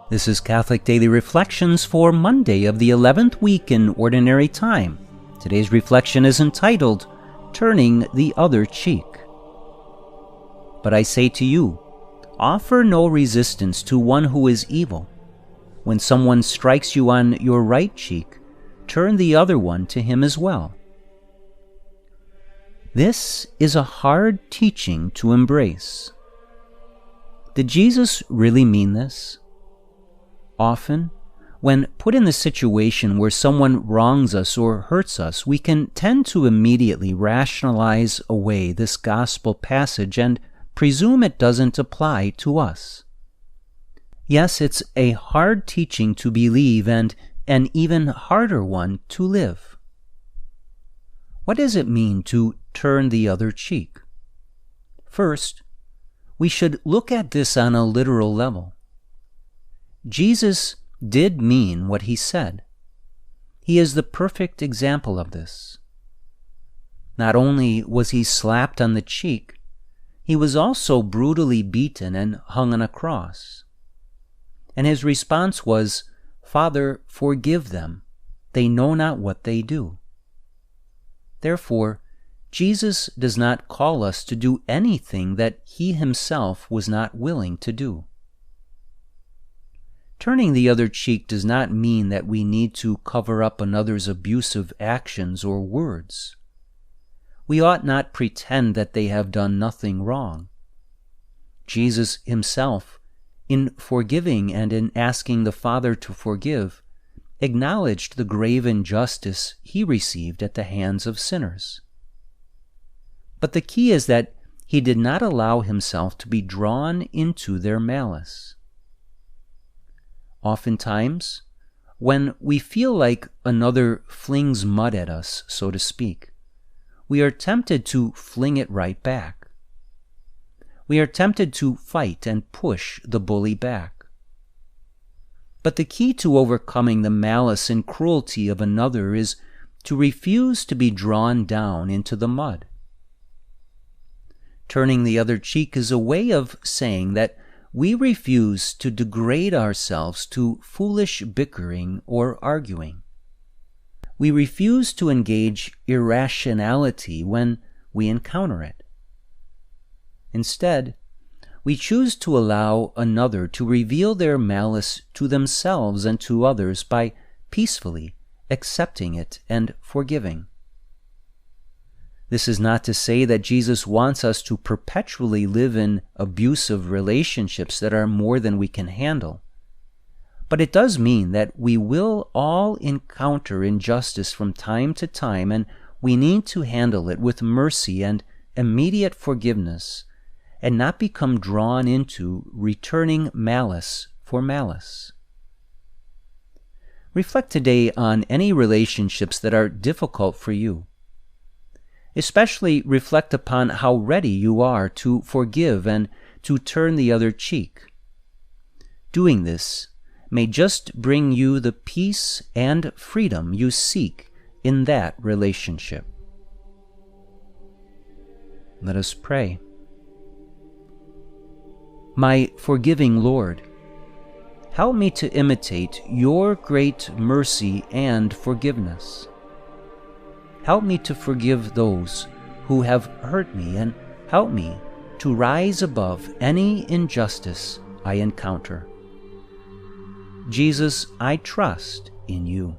This is Catholic Daily Reflections for Monday of the 11th week in Ordinary Time. Today's reflection is entitled, Turning the Other Cheek. But I say to you, offer no resistance to one who is evil. When someone strikes you on your right cheek, turn the other one to him as well. This is a hard teaching to embrace. Did Jesus really mean this? Often, when put in the situation where someone wrongs us or hurts us, we can tend to immediately rationalize away this gospel passage and presume it doesn't apply to us. Yes, it's a hard teaching to believe and an even harder one to live. What does it mean to turn the other cheek? First, we should look at this on a literal level. Jesus did mean what he said. He is the perfect example of this. Not only was he slapped on the cheek, he was also brutally beaten and hung on a cross. And his response was, "Father, forgive them. They know not what they do." Therefore, Jesus does not call us to do anything that he himself was not willing to do. Turning the other cheek does not mean that we need to cover up another's abusive actions or words. We ought not pretend that they have done nothing wrong. Jesus himself, in forgiving and in asking the Father to forgive, acknowledged the grave injustice he received at the hands of sinners. But the key is that he did not allow himself to be drawn into their malice. Oftentimes, when we feel like another flings mud at us, so to speak, we are tempted to fling it right back. We are tempted to fight and push the bully back. But the key to overcoming the malice and cruelty of another is to refuse to be drawn down into the mud. Turning the other cheek is a way of saying that we refuse to degrade ourselves to foolish bickering or arguing. We refuse to engage irrationality when we encounter it. Instead, we choose to allow another to reveal their malice to themselves and to others by peacefully accepting it and forgiving. This is not to say that Jesus wants us to perpetually live in abusive relationships that are more than we can handle. But it does mean that we will all encounter injustice from time to time, and we need to handle it with mercy and immediate forgiveness, and not become drawn into returning malice for malice. Reflect today on any relationships that are difficult for you. Especially reflect upon how ready you are to forgive and to turn the other cheek. Doing this may just bring you the peace and freedom you seek in that relationship. Let us pray. My forgiving Lord, help me to imitate your great mercy and forgiveness. Help me to forgive those who have hurt me, and help me to rise above any injustice I encounter. Jesus, I trust in you.